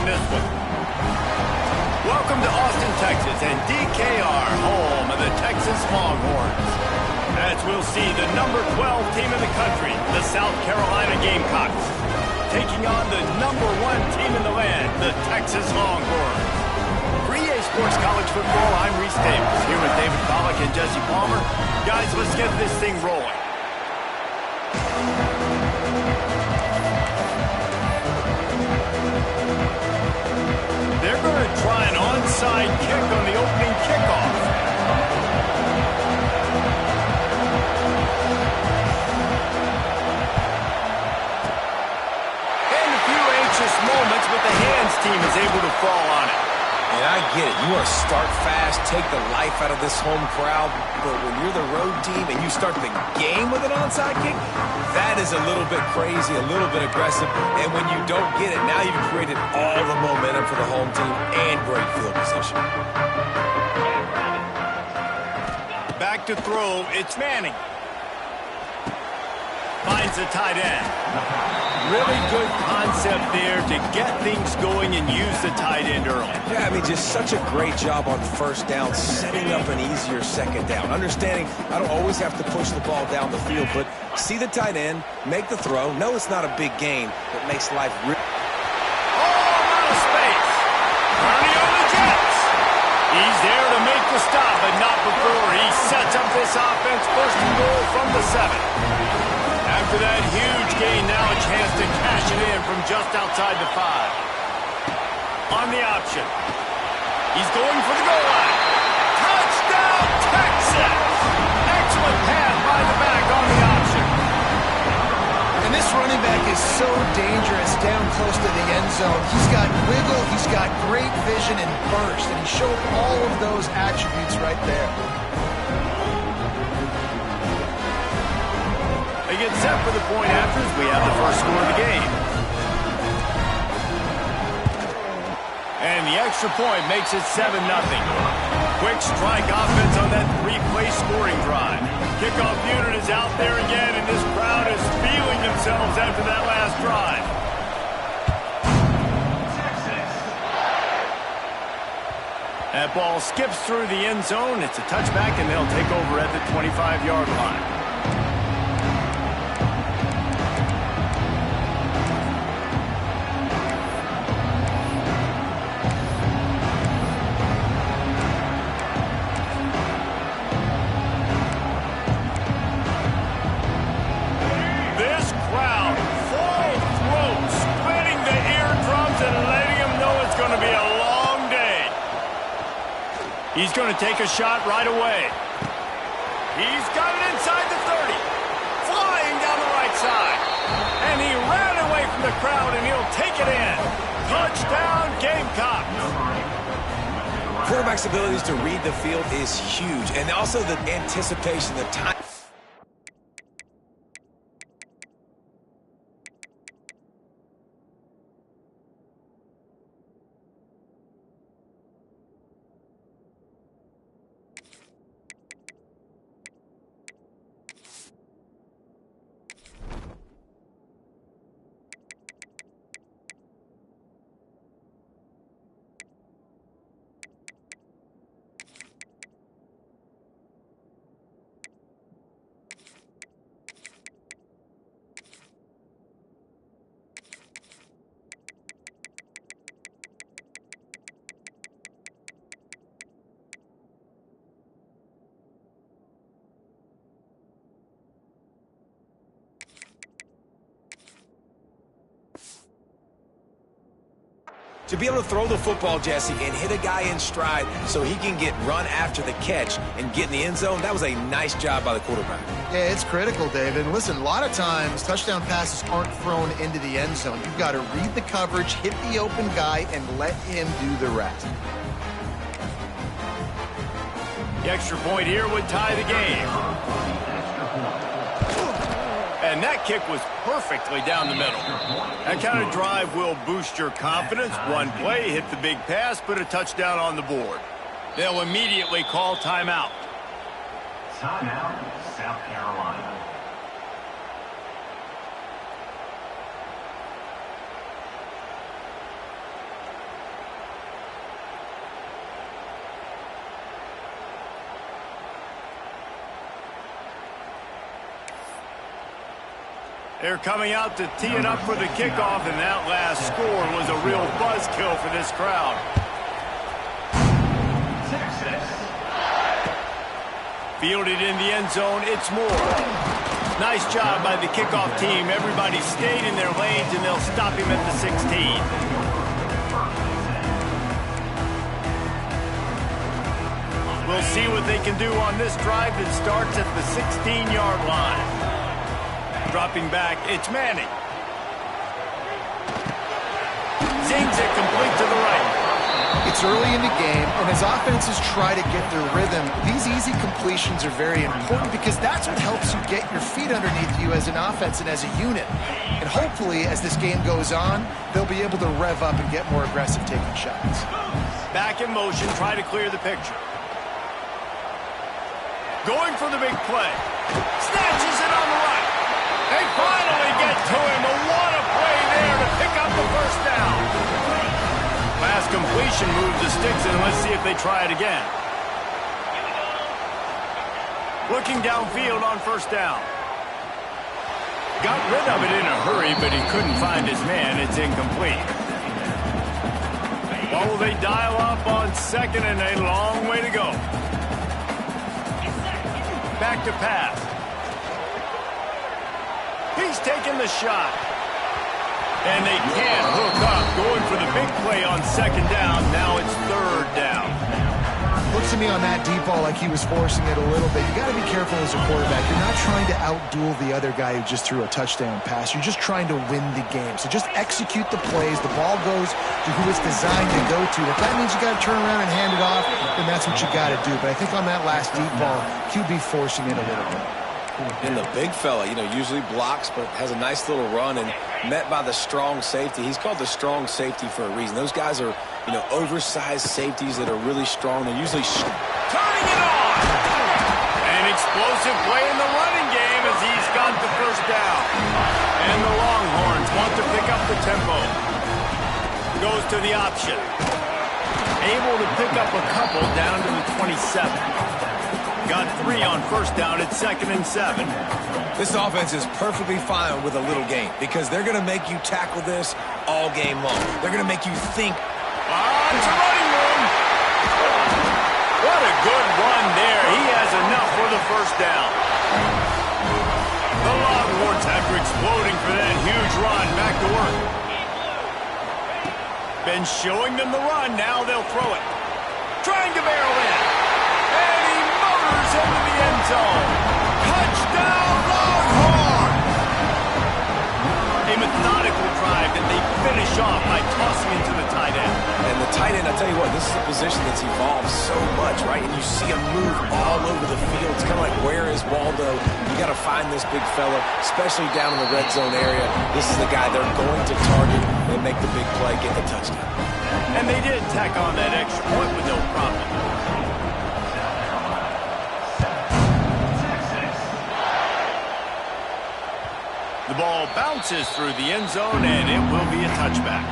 this one. Welcome to Austin, Texas, and DKR, home of the Texas Longhorns. As we'll see, the number 12 team in the country, the South Carolina Gamecocks, taking on the number 1 team in the land, the Texas Longhorns. For EA Sports College Football, I'm Reese Davis, here with David Pollack and Jesse Palmer. Guys, let's get this thing rolling. They're going to try an onside kick on the opening kickoff. And a few anxious moments, but the hands team is able to fall on it. And I get it. You want to start fast, take the life out of this home crowd, but when you're the road team and you start the game with an onside kick, that is a little bit crazy, a little bit aggressive, and when you don't get it, now you've created all the momentum for the home team and great field position. Back to throw, it's Manning. Finds the tight end. Really good concept there to get things going and use the tight end early. Yeah, I mean, just such a great job on first down, setting up an easier second down. Understanding I don't always have to push the ball down the field, but see the tight end, make the throw. No, it's not a big gain, but makes life real. Oh, out of space. Carney on the Jets. He's there to make the stop, but not before he sets up this offense. First and goal from the 7. After that huge gain, now a chance to cash it in from just outside the 5. On the option. He's going for the goal line. Touchdown, Texas! Excellent pass by the back on the option. And this running back is so dangerous down close to the end zone. He's got wiggle, he's got great vision and burst, and he showed all of those attributes right there. They get set for the point after as we have the first score of the game. And the extra point makes it 7-0. Quick strike offense on that 3-play scoring drive. Kickoff unit is out there again, and this crowd is feeling themselves after that last drive. That ball skips through the end zone. It's a touchback, and they'll take over at the 25-yard line. He's going to take a shot right away. He's got it inside the 30. Flying down the right side. And he ran away from the crowd, and he'll take it in. Touchdown, Gamecocks. Quarterback's abilities to read the field is huge, and also the anticipation, the time. To be able to throw the football, Jesse, and hit a guy in stride so he can get run after the catch and get in the end zone, that was a nice job by the quarterback. Yeah, it's critical, David. Listen, a lot of times touchdown passes aren't thrown into the end zone. You've got to read the coverage, hit the open guy, and let him do the rest. The extra point here would tie the game. And that kick was perfectly down the middle. That kind of drive will boost your confidence. One play, hit the big pass, put a touchdown on the board. They'll immediately call timeout. Timeout, South Carolina. They're coming out to tee it up for the kickoff, and that last score was a real buzzkill for this crowd. Fielded in the end zone, it's Moore. Nice job by the kickoff team. Everybody stayed in their lanes, and they'll stop him at the 16. We'll see what they can do on this drive that starts at the 16-yard line. Dropping back, it's Manning. Zings it complete to the right. It's early in the game, and as offenses try to get their rhythm, these easy completions are very important because that's what helps you get your feet underneath you as an offense and as a unit. And hopefully, as this game goes on, they'll be able to rev up and get more aggressive taking shots. Back in motion, try to clear the picture. Going for the big play. Snatches it on the right. They finally get to him. But what a play there to pick up the first down. Pass completion moves the sticks, and let's see if they try it again. Looking downfield on first down. Got rid of it in a hurry, but he couldn't find his man. It's incomplete. What will they dial up on second, and a long way to go. Back to pass. He's taking the shot. And they can't hook up. Going for the big play on second down. Now it's third down. Looks to me on that deep ball like he was forcing it a little bit. You got to be careful as a quarterback. You're not trying to outduel the other guy who just threw a touchdown pass. You're just trying to win the game. So just execute the plays. The ball goes to who it's designed to go to. If that means you got to turn around and hand it off, then that's what you got to do. But I think on that last deep ball, QB forcing it a little bit. And the big fella, usually blocks, but has a nice little run and met by the strong safety. He's called the strong safety for a reason. Those guys are, oversized safeties that are really strong. They're usually turning it on. An explosive play in the running game as he's got the first down. And the Longhorns want to pick up the tempo. Goes to the option. Able to pick up a couple down to the 27. Got 3 on first down at 2nd and 7. This offense is perfectly fine with a little game because they're going to make you tackle this all game long. They're going to make you think. It's a running room. What a good run there. He has enough for the first down. The Longhorns, after exploding for that huge run, back to work. Been showing them the run. Now they'll throw it. Trying to barrel in. And he motors into the end zone. Touchdown, Longhorn! A methodical drive that they finish off by tossing into the tight end. And the tight end, I tell you what, this is a position that's evolved so much, right? And you see him move all over the field. It's kind of like, where is Waldo? You got to find this big fella, especially down in the red zone area. This is the guy they're going to target and make the big play, get the touchdown. And they did tack on that extra point with no problem. The ball bounces through the end zone, and it will be a touchback.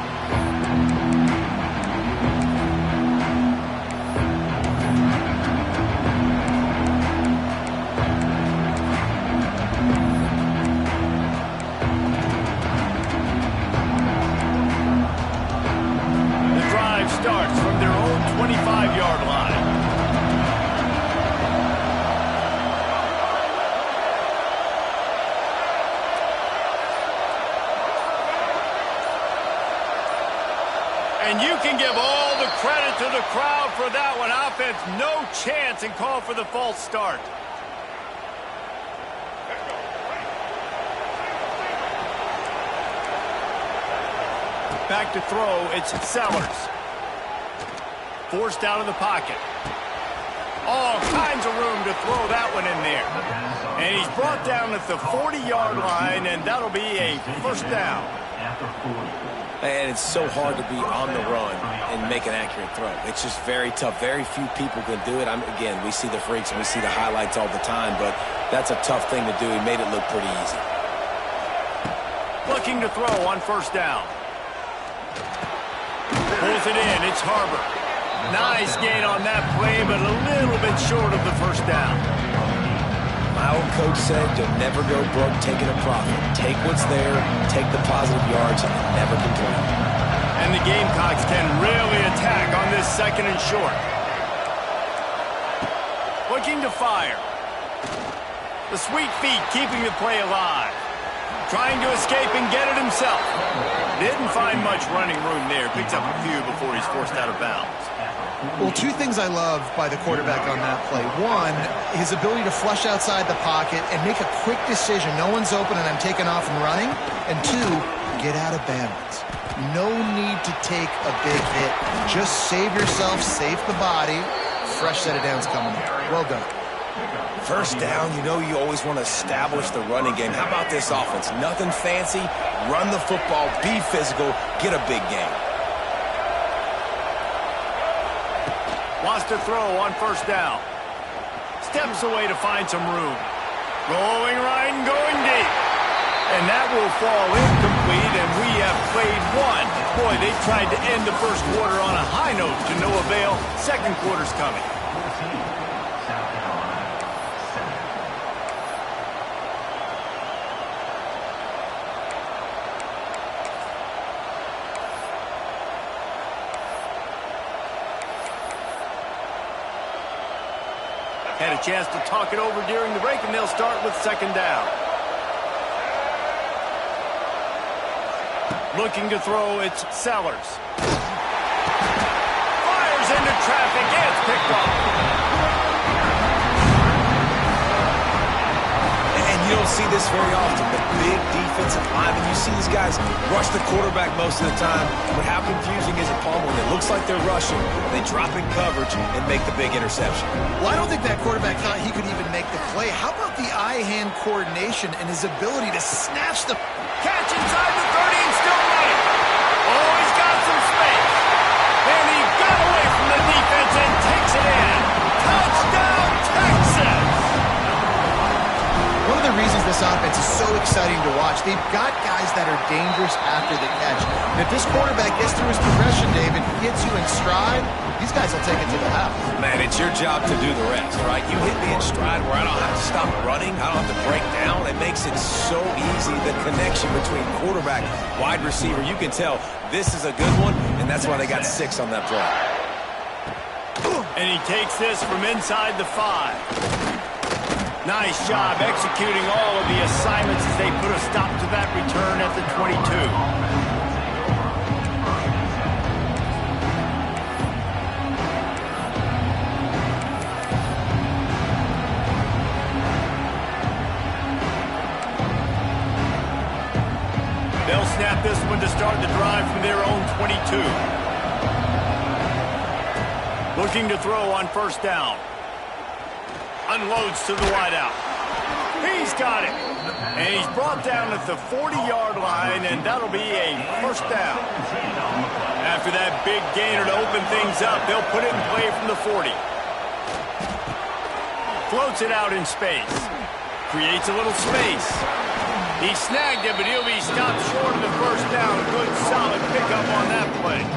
The drive starts from their own 25-yard line. And you can give all the credit to the crowd for that one. Offense, no chance, and call for the false start. Back to throw, it's Sellers. Forced out of the pocket. All kinds of room to throw that one in there. And he's brought down at the 40-yard line, and that'll be a first down. And it's so hard to be on the run and make an accurate throw. It's just very tough. Very few people can do it. Again, we see the freaks and we see the highlights all the time, but that's a tough thing to do. He made it look pretty easy. Looking to throw on first down. Pulls it in. It's Harbor. Nice gain on that play, but a little bit short of the first down. My old coach said you'll never go broke taking a profit. Take what's there, take the positive yards, and never complain. And the Gamecocks can really attack on this 2nd and short. Looking to fire. The sweet feet keeping the play alive. Trying to escape and get it himself. Didn't find much running room there. Picks up a few before he's forced out of bounds. Well, 2 things I love by the quarterback on that play. 1, his ability to flush outside the pocket and make a quick decision. No one's open and I'm taking off and running. And 2, get out of bounds. No need to take a big hit. Just save yourself, save the body. Fresh set of downs coming up. Well done. First down, you know you always want to establish the running game. How about this offense? Nothing fancy. Run the football, be physical, get a big game. Wants to throw on 1st down. Steps away to find some room. Going right and going deep. And that will fall incomplete, and we have played 1. Boy, they tried to end the 1st quarter on a high note to no avail. 2nd quarter's coming. South Carolina, 7. Had a chance to talk it over during the break, and they'll start with 2nd down. Looking to throw, it's Sellers. Fires into traffic, it's picked off. And you don't see this very often, but big defensive linemen, you see these guys rush the quarterback most of the time, but how confusing is it, Paul, when it looks like they're rushing, they drop in coverage and make the big interception? Well, I don't think that quarterback thought he could even make the play. How about the eye-hand coordination and his ability to snatch the Catch inside the 30 and still running. Oh, he's got some space. And he got away from the defense and takes it in. Touchdown, Texas! One of the reasons this offense is so exciting to watch, they've got guys that are dangerous after the catch. And if this quarterback gets through his progression, David, hits you in stride, these guys will take it to the house. Man, it's your job to do the rest, right? You hit me in stride where I don't have to stop running. I don't have to break down. It makes it so easy. The connection between quarterback, wide receiver, you can tell this is a good one, and that's why they got 6 on that play. And he takes this from inside the 5. Nice job executing all of the assignments as they put a stop to that return at the 22. They'll snap this one to start the drive from their own 22. Looking to throw on 1st down. Unloads to the wideout. He's got it. And he's brought down at the 40-yard line, and that'll be a 1st down. After that big gainer to open things up, they'll put it in play from the 40. Floats it out in space. Creates a little space. He snagged it, but he'll be stopped short of the 1st down. Good, solid pickup on that play.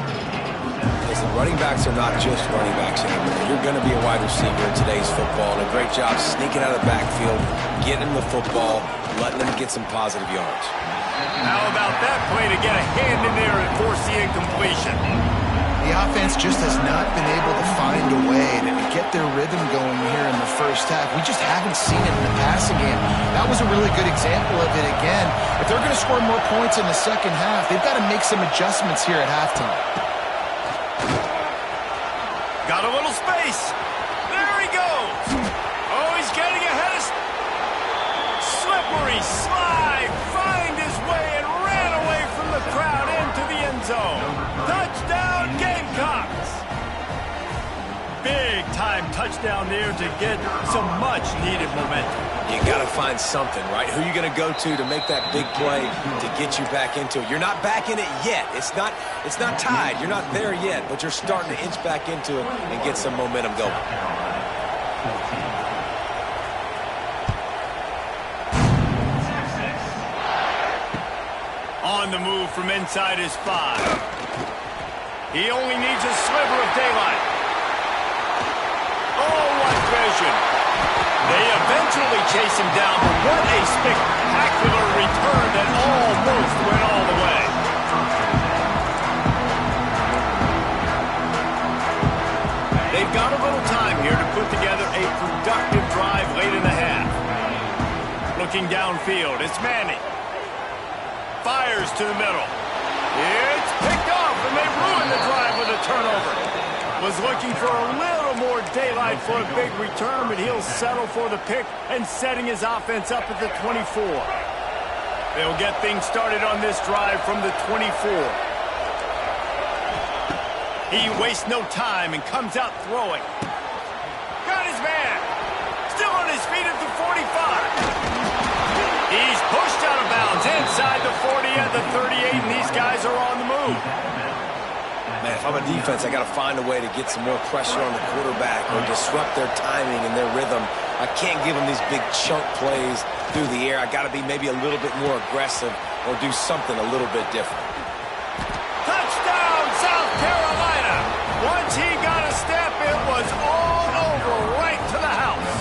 Listen, running backs are not just running backs anymore. You're going to be a wide receiver in today's football, and a great job sneaking out of the backfield, getting him the football, letting him get some positive yards. How about that play to get a hand in there and force the incompletion? The offense just has not been able to find a way to get their rhythm going here in the 1st half. We just haven't seen it in the passing game. That was a really good example of it again. If they're going to score more points in the 2nd half, they've got to make some adjustments here at halftime. Got a little space. There he goes. Oh, he's getting ahead of... Slippery slide. Find his way and ran away from the crowd into the end zone. Touchdown, Gamecocks. Big-time touchdown there to get some much-needed momentum. You got to find something, right? Who are you going to go to make that big play to get you back into it? You're not back in it yet. It's not tied. You're not there yet, but you're starting to inch back into it and get some momentum going. On the move from inside his 5. He only needs a sliver of daylight. Oh, what vision. They eventually chase him down, but what a spectacular return that almost went all the way. They've got a little time here to put together a productive drive late in the half. Looking downfield, it's Manning. Fires to the middle. It's picked off, and they ruin the drive with a turnover. Was looking for a little more daylight for a big return, but he'll settle for the pick and setting his offense up at the 24. They'll get things started on this drive from the 24. He wastes no time and comes out throwing. Got his man. Still on his feet at the 45. He's pushed out of bounds inside the 40 at the 38, and these guys are on the move. Man, if I'm a defense, I got to find a way to get some more pressure on the quarterback or disrupt their timing and their rhythm. I can't give them these big chunk plays through the air. I got to be maybe a little bit more aggressive or do something a little bit different. Touchdown, South Carolina! Once he got a step, it was all over right to the house.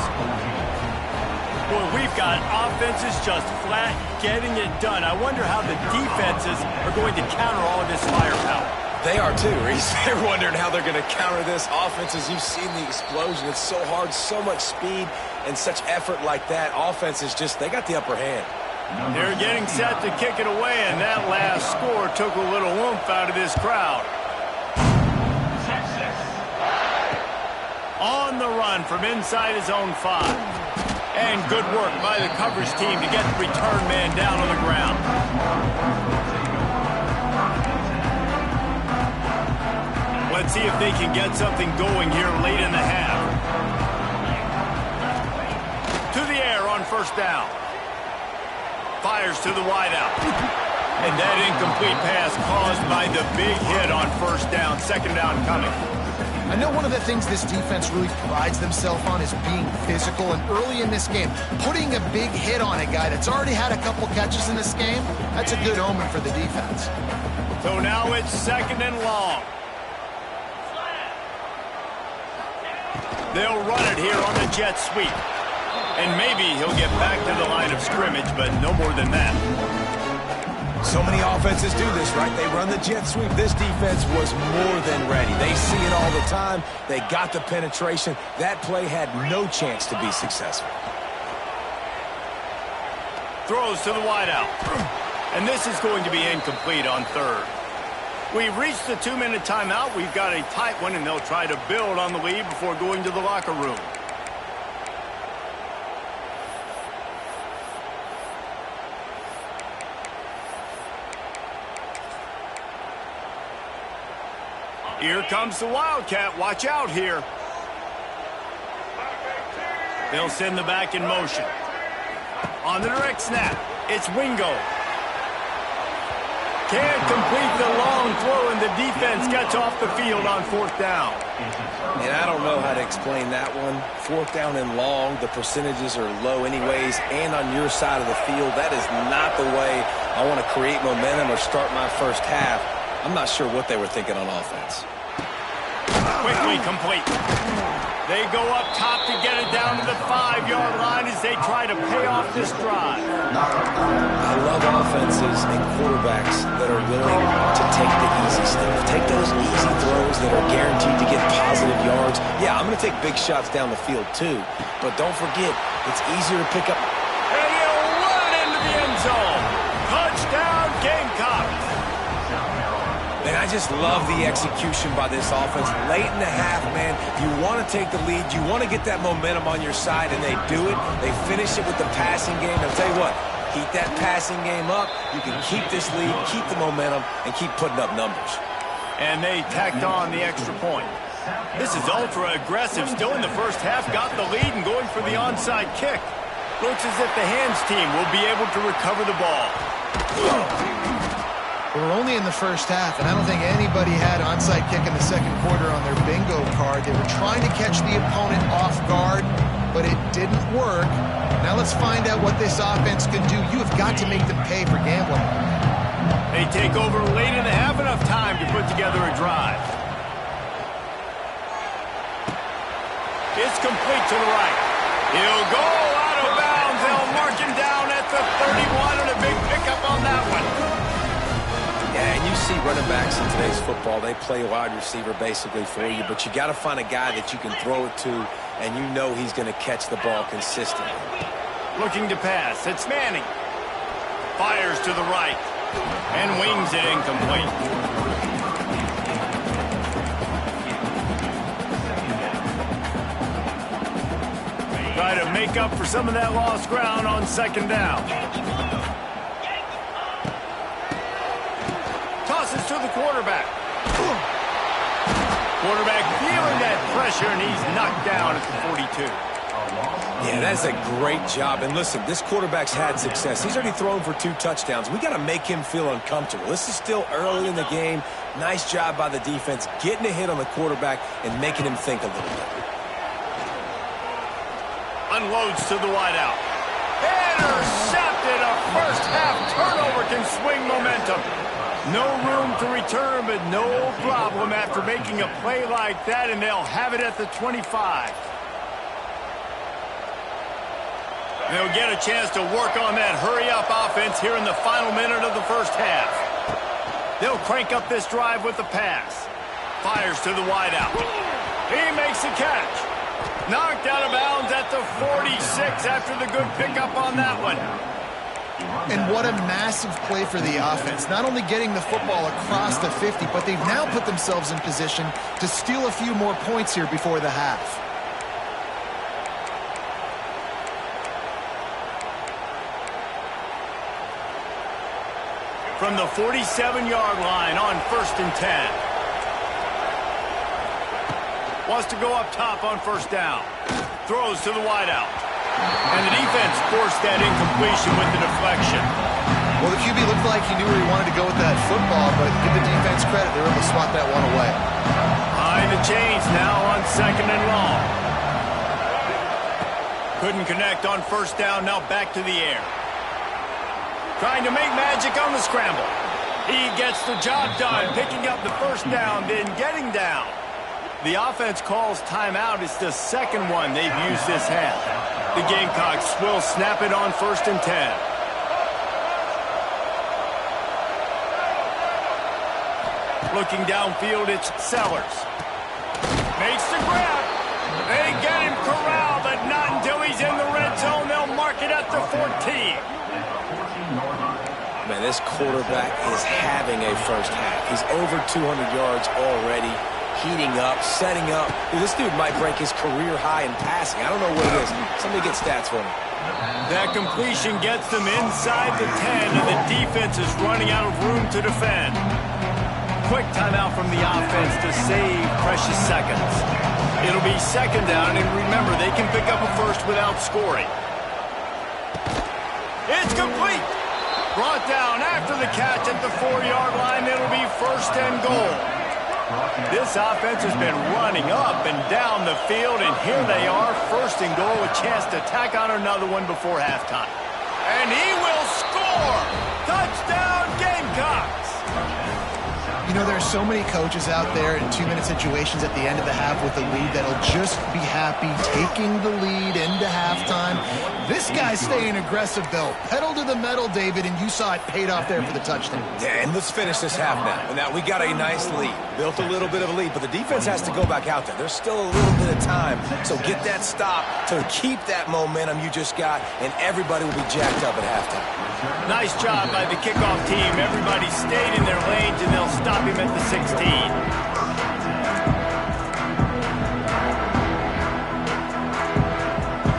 Boy, we've got offenses just flat getting it done. I wonder how the defenses are going to counter all of this firepower. They are too, Reese. They're wondering how they're going to counter this offense. As you've seen the explosion, it's so hard, so much speed, and such effort like that. Offense is just, they got the upper hand. They're getting set to kick it away, and that last score took a little oomph out of this crowd. On the run from inside his own 5. And good work by the coverage team to get the return man down on the ground. Let's see if they can get something going here late in the half. To the air on first down. Fires to the wideout. And that incomplete pass caused by the big hit on first down. Second down coming. I know one of the things this defense really prides themselves on is being physical, and early in this game, putting a big hit on a guy that's already had a couple catches in this game, that's a good omen for the defense. So now it's second and long. They'll run it here on the jet sweep. And maybe he'll get back to the line of scrimmage, but no more than that. So many offenses do this, right? They run the jet sweep. This defense was more than ready. They see it all the time. They got the penetration. That play had no chance to be successful. Throws to the wideout. And this is going to be incomplete on third. We've reached the 2-minute timeout. We've got a tight one, and they'll try to build on the lead before going to the locker room. Here comes the Wildcat. Watch out here. They'll send the back in motion. On the direct snap, it's Wingo. Can't complete the long throw, and the defense gets off the field on fourth down. And I don't know how to explain that one. Fourth down and long, the percentages are low anyways, and on your side of the field, that is not the way I want to create momentum or start my first half. I'm not sure what they were thinking on offense. Quickly complete. They go up top to get it down to the 5-yard line as they try to pay off this drive. I love offenses and quarterbacks that are willing to take the easy stuff. Take those easy throws that are guaranteed to get positive yards. Yeah, I'm going to take big shots down the field too. But don't forget, it's easier to pick up. And he'll run into the end zone. Touchdown, Gamecocks. Man, I just love the execution by this offense. Late in the half, man, you want to take the lead. You want to get that momentum on your side, and they do it. They finish it with the passing game. I'll tell you what, keep that passing game up. You can keep this lead, keep the momentum, and keep putting up numbers. And they tacked on the extra point. This is ultra-aggressive. Still in the first half, got the lead and going for the onside kick. Looks as if the hands team will be able to recover the ball. We're only in the first half, and I don't think anybody had onside kick in the second quarter on their bingo card. They were trying to catch the opponent off guard, but it didn't work. Now let's find out what this offense can do. You have got to make them pay for gambling. They take over late in the half, enough time to put together a drive. It's complete to the right. He'll go out of bounds. They'll mark him down at the 31 and a big pickup on that one. Yeah, and you see running backs in today's football, they play wide receiver basically for you, but you got to find a guy that you can throw it to, and you know he's going to catch the ball consistently. Looking to pass. It's Manning. Fires to the right and wings it incomplete. Try to make up for some of that lost ground on second down. Tosses to the quarterback. Quarterback feeling that pressure, and he's knocked down at the 42. Yeah, that's a great job. And listen, this quarterback's had success. He's already thrown for 2 touchdowns. We got to make him feel uncomfortable. This is still early in the game. Nice job by the defense, getting a hit on the quarterback and making him think a little bit. Unloads to the wideout. Intercepted. A first-half turnover can swing momentum. No room to return, but no problem after making a play like that, and they'll have it at the 25. They'll get a chance to work on that hurry-up offense here in the final minute of the first half. They'll crank up this drive with the pass. Fires to the wideout. He makes the catch. Knocked out of bounds at the 46 after the good pickup on that one. And what a massive play for the offense. Not only getting the football across the 50, but they've now put themselves in position to steal a few more points here before the half. From the 47-yard line on 1st and 10. Wants to go up top on first down. Throws to the wideout. And the defense forced that incompletion with the deflection. Well, the QB looked like he knew where he wanted to go with that football, but give the defense credit. They were able to swat that one away. Behind the chains now on 2nd and long. Couldn't connect on first down, now back to the air. Trying to make magic on the scramble. He gets the job done, picking up the first down, then getting down. The offense calls timeout. It's the second one they've used this half. The Gamecocks will snap it on 1st and 10. Looking downfield, it's Sellers. Makes the grab. They get him corralled, but not until he's in the red zone. They'll mark it at the 14. Man, this quarterback is having a first half. He's over 200 yards already, heating up, setting up. Dude, this dude might break his career high in passing. I don't know what it is. Somebody get stats for him. That completion gets them inside the 10, and the defense is running out of room to defend. Quick timeout from the offense to save precious seconds. It'll be second down, and remember, they can pick up a first without scoring. It's complete. Brought down after the catch at the 4-yard line. It'll be 1st and goal. This offense has been running up and down the field, and here they are, 1st and goal, a chance to tack on another one before halftime. And he will score! Touchdown, Gamecocks! You know, there's so many coaches out there in 2-minute situations at the end of the half with the lead that'll just be happy taking the lead into halftime. This guy's staying aggressive, though. Pedal to the metal, David, and you saw it paid off there for the touchdown. Yeah, and let's finish this half now. And now we got a nice lead. Built a little bit of a lead, but the defense has to go back out there. There's still a little bit of time. So get that stop to keep that momentum you just got, and everybody will be jacked up at halftime. Nice job by the kickoff team. Everybody stayed in their lanes, and they'll stop him at the 16.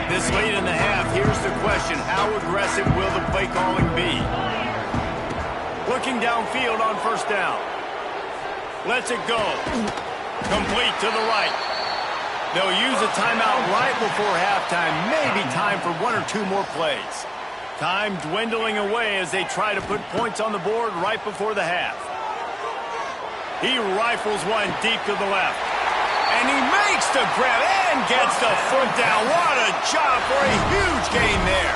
This late in the half, here's the question. How aggressive will the play calling be? Looking downfield on first down. Lets it go. Complete to the right. They'll use a timeout right before halftime. Maybe time for 1 or 2 more plays. Time dwindling away as they try to put points on the board right before the half. He rifles one deep to the left. And he makes the grab and gets the foot down. What a job for a huge gain there.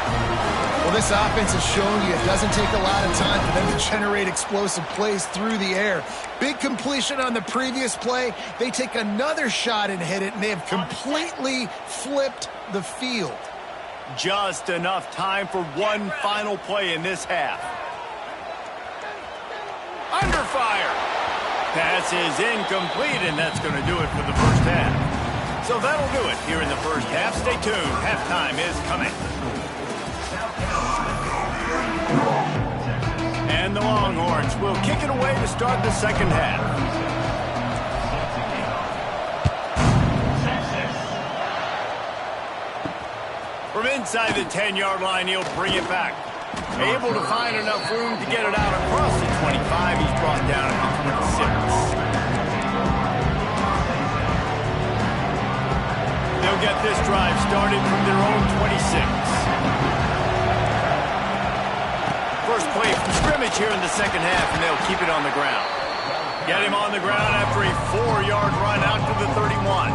Well, this offense has shown you it doesn't take a lot of time for them to generate explosive plays through the air. Big completion on the previous play. They take another shot and hit it, and they have completely flipped the field. Just enough time for one final play in this half. Under fire. Pass is incomplete, and that's going to do it for the first half. So that'll do it here in the first half. Stay tuned. Halftime is coming. And the Longhorns will kick it away to start the second half. From inside the 10-yard line, he'll bring it back. Able to find enough room to get it out across the 25. He's brought down at the 26. They'll get this drive started from their own 26. First play from scrimmage here in the second half, and they'll keep it on the ground. Get him on the ground after a 4-yard run out to the 31.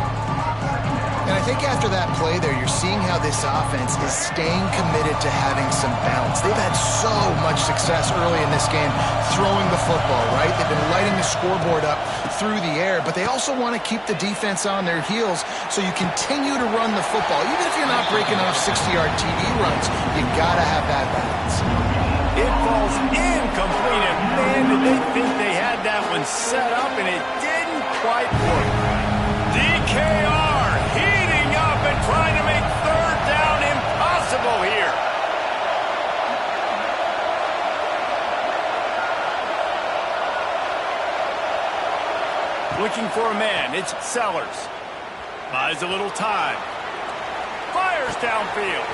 And I think after that play there, you're seeing how this offense is staying committed to having some balance. They've had so much success early in this game throwing the football, right? They've been lighting the scoreboard up through the air, but they also want to keep the defense on their heels, so you continue to run the football. Even if you're not breaking off 60-yard TD runs, you got to have that balance. It falls incomplete, and man, did they think they had that one set up, and it didn't quite work. DKR heating up and trying to make third down impossible here. Looking for a man, it's Sellers. Buys a little time. Fires downfield.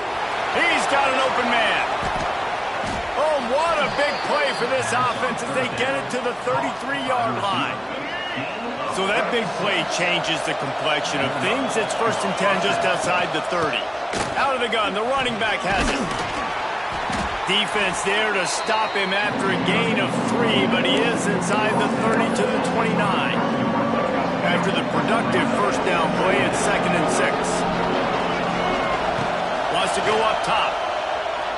He's got an open man. Oh, what a big play for this offense as they get it to the 33-yard line. So that big play changes the complexion of things. It's 1st and 10 just outside the 30. Out of the gun, the running back has it. Defense there to stop him after a gain of 3, but he is inside the 30 to the 29. After the productive first down play, it's 2nd and 6. Wants to go up top.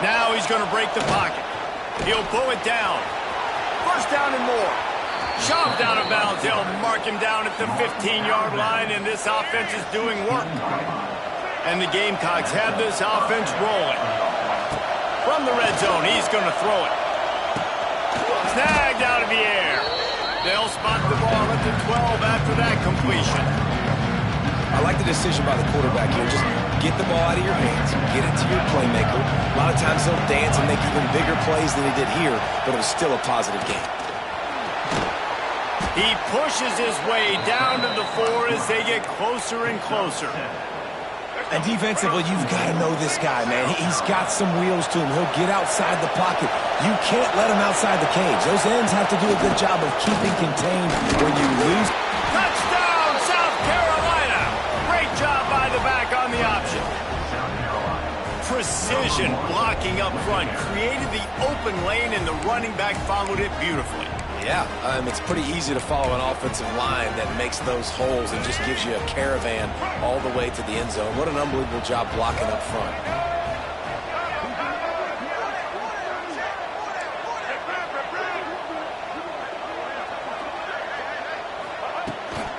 Now he's going to break the pocket. He'll pull it down. First down and more. Shoved out of bounds. They'll mark him down at the 15-yard line, and this offense is doing work. And the Gamecocks have this offense rolling. From the red zone, he's going to throw it. Snagged out of the air. They'll spot the ball at the 12 after that completion. I like the decision by the quarterback here. Just get the ball out of your hands, get it to your playmaker. A lot of times they'll dance and make even bigger plays than he did here, but it was still a positive game. He pushes his way down to the 4 as they get closer and closer. And defensively, you've got to know this guy, man. He's got some wheels to him. He'll get outside the pocket. You can't let him outside the cage. Those ends have to do a good job of keeping contained when you lose. Touchdown, South Carolina! Great job by the back on the option. Precision blocking up front created the open lane, and the running back followed it beautifully. Yeah, it's pretty easy to follow an offensive line that makes those holes and just gives you a caravan all the way to the end zone. What an unbelievable job blocking up front.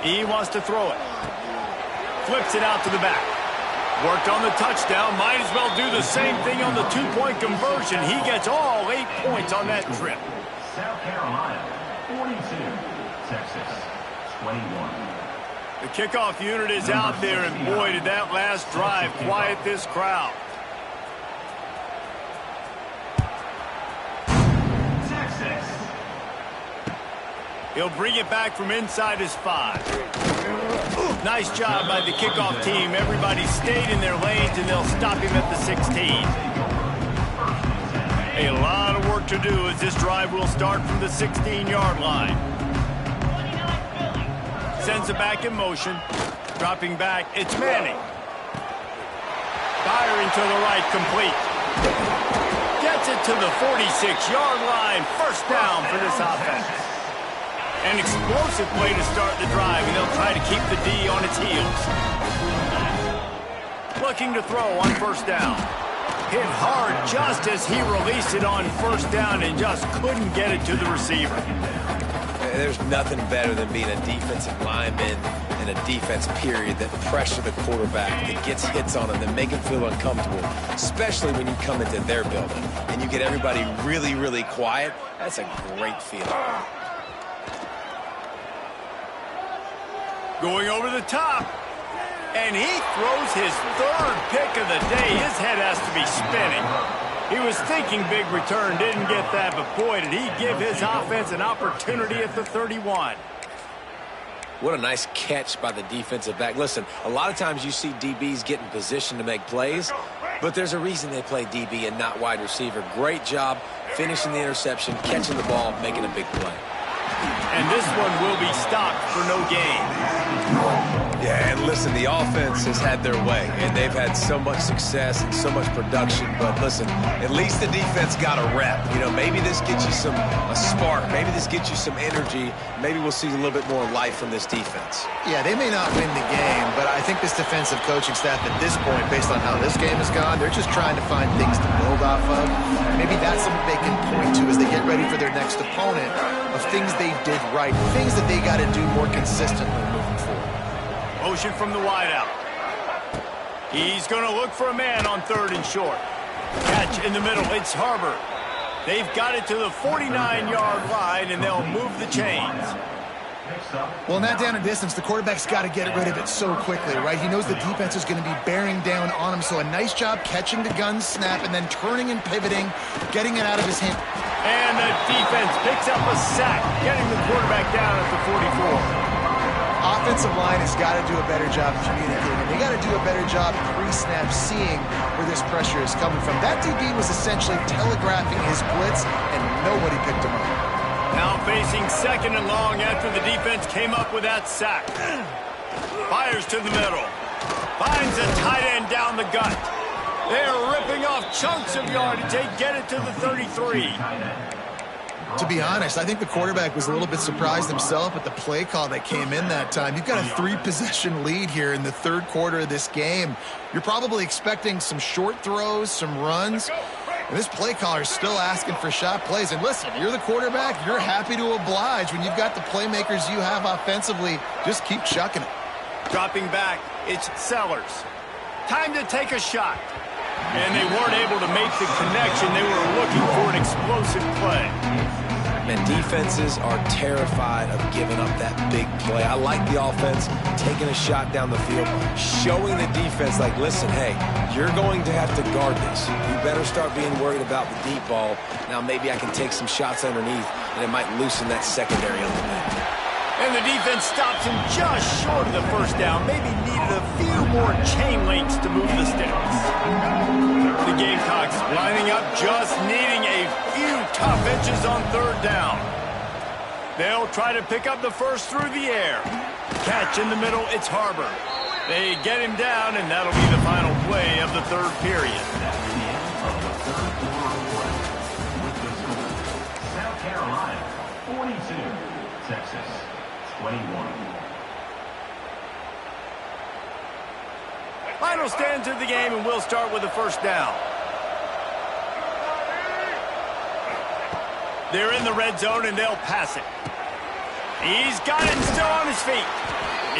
He wants to throw it. Flips it out to the back. Worked on the touchdown. Might as well do the same thing on the 2-point conversion. He gets all 8 points on that trip. South Carolina, 42. Texas, 21. The kickoff unit is out there, and boy, did that last drive quiet this crowd. Texas. He'll bring it back from inside his 5. Nice job by the kickoff team. Everybody stayed in their lanes, and they'll stop him at the 16. A lot of work to do as this drive will start from the 16-yard line. Sends it back in motion. Dropping back, it's Manning. Firing to the right, complete. Gets it to the 46-yard line. First down for this offense. An explosive play to start the drive, and they'll try to keep the D on its heels. Looking to throw on first down. Hit hard just as he released it on first down and just couldn't get it to the receiver. There's nothing better than being a defensive lineman and in a defense period that pressure the quarterback, that gets hits on him, that make him feel uncomfortable, especially when you come into their building and you get everybody really, really quiet. That's a great feeling. Going over the top. And he throws his third pick of the day. His head has to be spinning. He was thinking big return, didn't get that, but boy, did he give his offense an opportunity at the 31. What a nice catch by the defensive back. Listen, a lot of times you see DBs get in position to make plays, but there's a reason they play DB and not wide receiver. Great job finishing the interception, catching the ball, making a big play. And this one will be stopped for no gain. Yeah, and listen, the offense has had their way, and they've had so much success and so much production. But listen, at least the defense got a rep. You know, maybe this gets you a spark. Maybe this gets you some energy. Maybe we'll see a little bit more life from this defense. Yeah, they may not win the game, but I think this defensive coaching staff at this point, based on how this game has gone, they're just trying to find things to build off of. Maybe that's something they can point to as they get ready for their next opponent, of things they did right, things that they got to do more consistently moving forward. Motion from the wideout. He's going to look for a man on 3rd and short. Catch in the middle. It's Harbor. They've got it to the 49-yard line, and they'll move the chains. Well, in that down and distance, the quarterback's got to get rid of it so quickly, right? He knows the defense is going to be bearing down on him, so a nice job catching the gun snap and then turning and pivoting, getting it out of his hand. And the defense picks up a sack, getting the quarterback down at the 44. Offensive line has got to do a better job communicating. They got to do a better job pre-snap seeing where this pressure is coming from. That DB was essentially telegraphing his blitz, and nobody picked him up. Now facing 2nd and long after the defense came up with that sack. Fires to the middle. Finds a tight end down the gut. They're ripping off chunks of yardage. They get it to the 33. To be honest, I think the quarterback was a little bit surprised himself at the play call that came in that time. You've got a 3-possession lead here in the 3rd quarter of this game. You're probably expecting some short throws, some runs. And this play caller is still asking for shot plays. And listen, you're the quarterback. You're happy to oblige. When you've got the playmakers you have offensively, just keep chucking it. Dropping back, it's Sellers. Time to take a shot. And they weren't able to make the connection. They were looking for an explosive play. And defenses are terrified of giving up that big play. I like the offense taking a shot down the field, showing the defense, like, listen, hey, you're going to have to guard this. You better start being worried about the deep ball. Now maybe I can take some shots underneath, and it might loosen that secondary a little bit. And the defense stops him just short of the 1st down. Maybe needed a few more chain links to move the sticks. The Gamecocks lining up, just needing a few tough inches on 3rd down. They'll try to pick up the first through the air. Catch in the middle, it's Harbor. They get him down, and that'll be the final play of the 3rd period. South Carolina, 42. Texas, 21. Final stands of the game, and we'll start with the 1st down. They're in the red zone, and they'll pass it. He's got it still on his feet.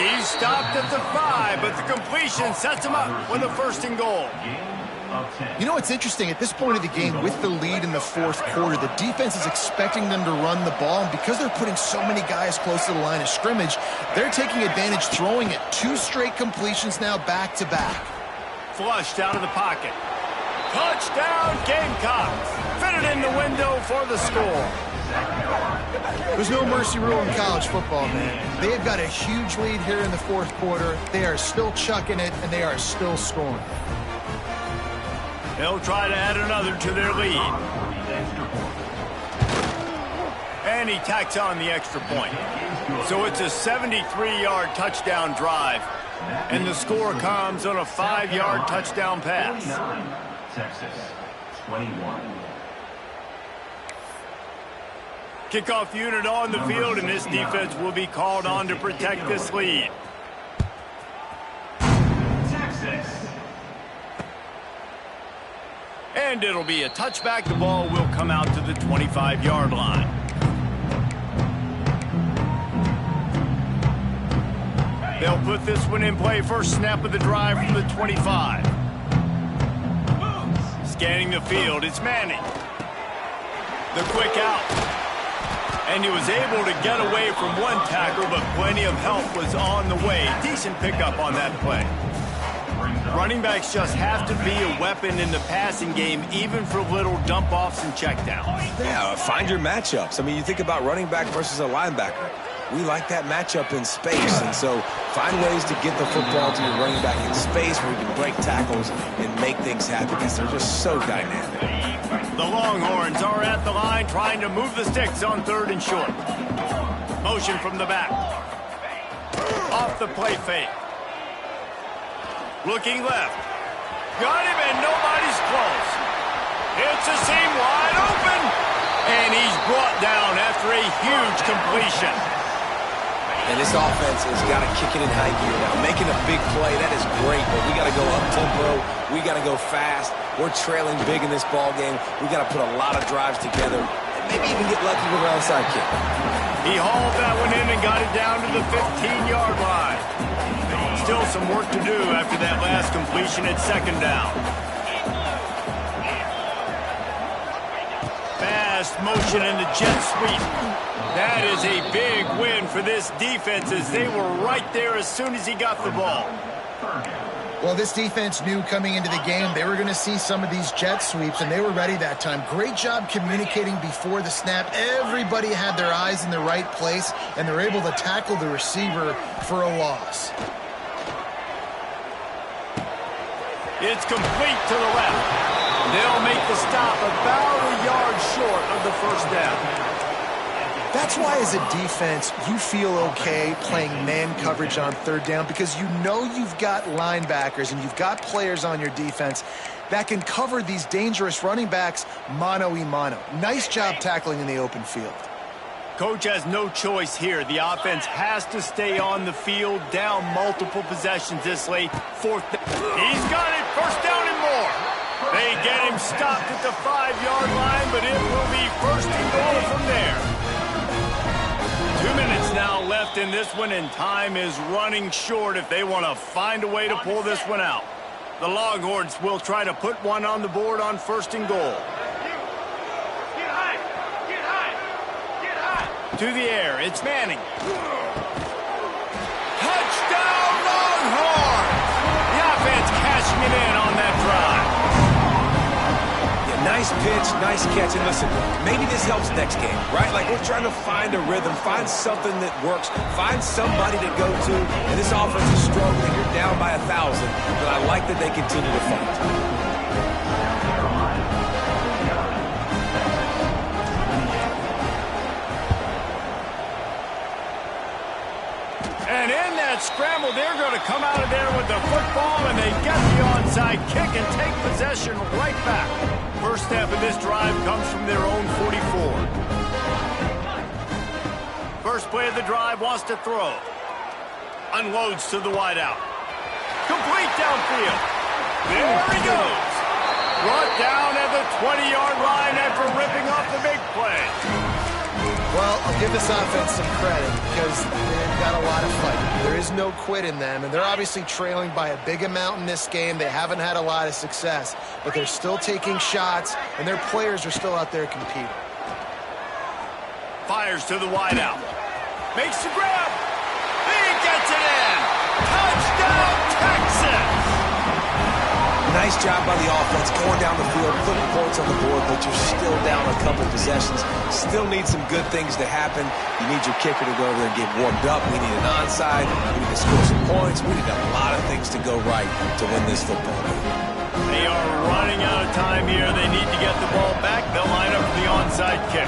He's stopped at the 5, but the completion sets him up with a 1st and goal. You know what's interesting? At this point of the game, with the lead in the 4th quarter, the defense is expecting them to run the ball, and because they're putting so many guys close to the line of scrimmage, they're taking advantage, throwing it. 2 straight completions now back-to-back. Flushed out of the pocket. Touchdown, Gamecocks. Fitted in the window for the score. There's no mercy rule in college football, man. They have got a huge lead here in the 4th quarter. They are still chucking it, and they are still scoring. They'll try to add another to their lead. And he tacks on the extra point. So it's a 73-yard touchdown drive. And the score comes on a 5-yard touchdown pass. Texas, 21. Kickoff unit on the field, and this defense will be called on to protect this lead. Texas. And it'll be a touchback. The ball will come out to the 25-yard line. They'll put this one in play first snap of the drive from the 25. Scanning the field, it's Manning. The quick out. And he was able to get away from one tackle, but plenty of help was on the way. Decent pickup on that play. Running backs just have to be a weapon in the passing game, even for little dump-offs and checkdowns. Yeah, find your matchups. I mean, you think about running back versus a linebacker. We like that matchup in space, and so find ways to get the football to your running back in space where you can break tackles and make things happen because they're just so dynamic. The Longhorns are at the line trying to move the sticks on 3rd and short. Motion from the back. Off the play fake. Looking left. Got him and nobody's close. It's a seam wide open. And he's brought down after a huge completion. And this offense has got to kick it in high gear now. Making a big play, that is great, but we got to go up-tempo. We got to go fast. We're trailing big in this ball game. We got to put a lot of drives together and maybe even get lucky with an onside kick. He hauled that one in and got it down to the 15-yard line. Still some work to do after that last completion at 2nd down. Fast motion in the jet sweep. That is a big win for this defense as they were right there as soon as he got the ball. Well, this defense knew coming into the game they were going to see some of these jet sweeps, and they were ready that time. Great job communicating before the snap. Everybody had their eyes in the right place, and they're able to tackle the receiver for a loss. It's complete to the left. They'll make the stop about a yard short of the 1st down. That's why as a defense, you feel okay playing man coverage on 3rd down because you know you've got linebackers and you've got players on your defense that can cover these dangerous running backs mano-a-mano. Nice job tackling in the open field. Coach has no choice here. The offense has to stay on the field, down multiple possessions this late. 4th down. He's got it. 1st down and more. They get him stopped at the 5-yard line, but it will be 1st and goal from there. 2 minutes now left in this one, and time is running short if they want to find a way to pull this one out. The Longhorns will try to put one on the board on 1st and goal. To the air, it's Manning. Touchdown, Longhorns! The offense cashing it in on that drive. Yeah, nice pitch, nice catch. And listen, maybe this helps next game, right? Like we're trying to find a rhythm, find something that works, find somebody to go to. And this offense is struggling. You're down by 1,000, but I like that they continue to fight. And in that scramble, they're going to come out of there with the football, and they get the onside kick and take possession right back. First step of this drive comes from their own 44. First play of the drive wants to throw. Unloads to the wideout. Complete downfield. There he goes. Brought down at the 20-yard line after ripping off the big play. Well, I'll give this offense some credit because they've got a lot of fight. There is no quit in them, and they're obviously trailing by a big amount in this game. They haven't had a lot of success, but they're still taking shots, and their players are still out there competing. Fires to the wideout. Makes the grab. He gets it in. Touchdown, Texas! Nice job by the offense going down the field, putting points on the board, but you're still down a couple possessions. Still need some good things to happen. You need your kicker to go over there and get warmed up. We need an onside. We need to score some points. We need a lot of things to go right to win this football game. They are running out of time here. They need to get the ball back. They'll line up for the onside kick.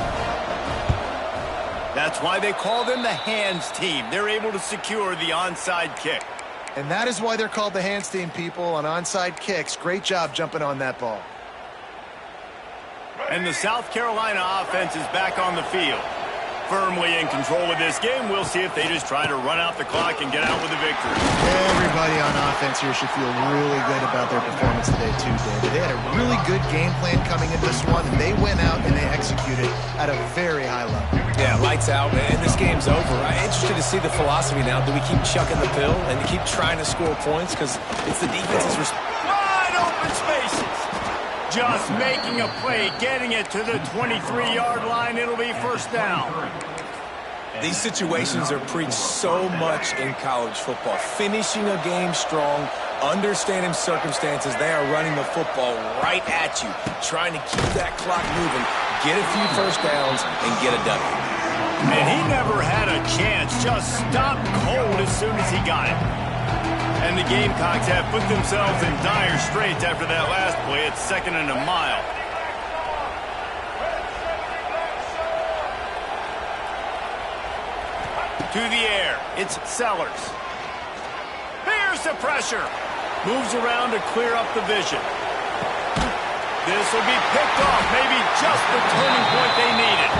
That's why they call them the hands team. They're able to secure the onside kick. And that is why they're called the hands team, people, on onside kicks. Great job jumping on that ball. And the South Carolina offense is back on the field. Firmly in control of this game. We'll see if they just try to run out the clock and get out with a victory. Everybody on offense here should feel really good about their performance today, too, David. They had a really good game plan coming into this one, and they went out and they executed at a very high level. Yeah, lights out, and this game's over. I'm interested to see the philosophy now. Do we keep chucking the pill and keep trying to score points? Because it's the defense's responsibility. Wide open spaces. Just making a play, getting it to the 23-yard line. It'll be first down. These situations are preached so much in college football. Finishing a game strong, understanding circumstances. They are running the football right at you, trying to keep that clock moving, get a few first downs, and get a W. And he never had a chance. Just stopped cold as soon as he got it. And the Gamecocks have put themselves in dire straits after that last play. It's 2nd and a mile. To the air, it's Sellers. Here's the pressure. Moves around to clear up the vision. This will be picked off, maybe just the turning point they needed.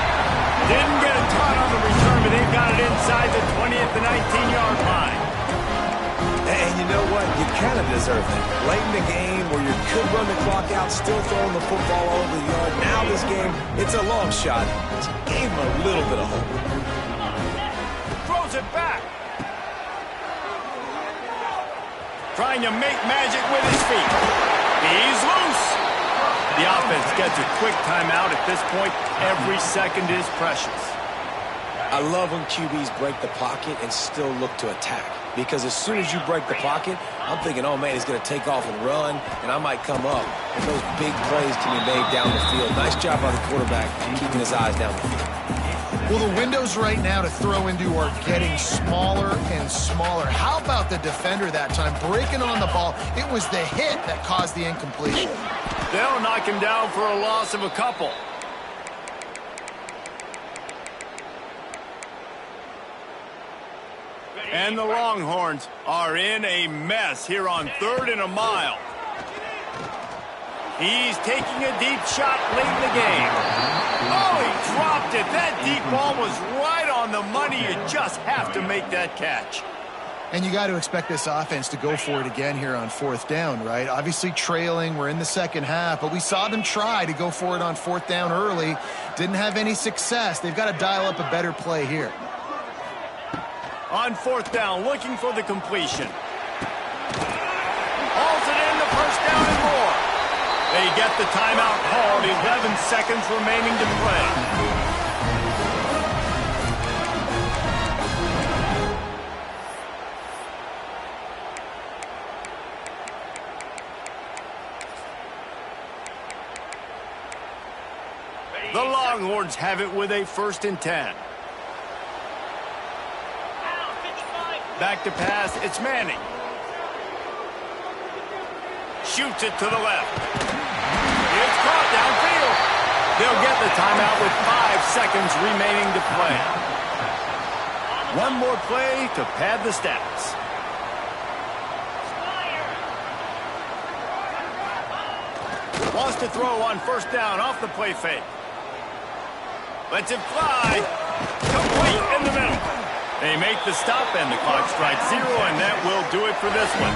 Didn't get a ton on the return, but they've got it inside the 20 at the 19-yard line. And you know what? You kind of deserve it. Late in the game where you could run the clock out, still throwing the football all over the yard. Now this game, it's a long shot. It gave him a little bit of hope. Throws it back. Trying to make magic with his feet. He's loose. The offense gets a quick timeout at this point. Every second is precious. I love when QBs break the pocket and still look to attack. Because as soon as you break the pocket, I'm thinking, oh, man, he's going to take off and run, and I might come up. And those big plays can be made down the field. Nice job by the quarterback keeping his eyes down the field. Well, the windows right now to throw into are getting smaller and smaller. How about the defender that time breaking on the ball? It was the hit that caused the incompletion. They'll knock him down for a loss of a couple. And the Longhorns are in a mess here on 3rd and a mile. He's taking a deep shot late in the game. Oh, he dropped it. That deep ball was right on the money. You just have to make that catch. And you got to expect this offense to go for it again here on 4th down, right? Obviously trailing, we're in the second half, but we saw them try to go for it on 4th down early. Didn't have any success. They've got to dial up a better play here. On 4th down, looking for the completion. Hauls it in, the first down and more. They get the timeout called, 11 seconds remaining to play. The Longhorns have it with a 1st and 10. Back to pass, it's Manning. Shoots it to the left. It's caught downfield. They'll get the timeout with 5 seconds remaining to play. One more play to pad the stats. Wants to throw on 1st down off the play fake. Lets it fly. Complete in the middle. They make the stop, and the clock strikes 0, and that will do it for this one.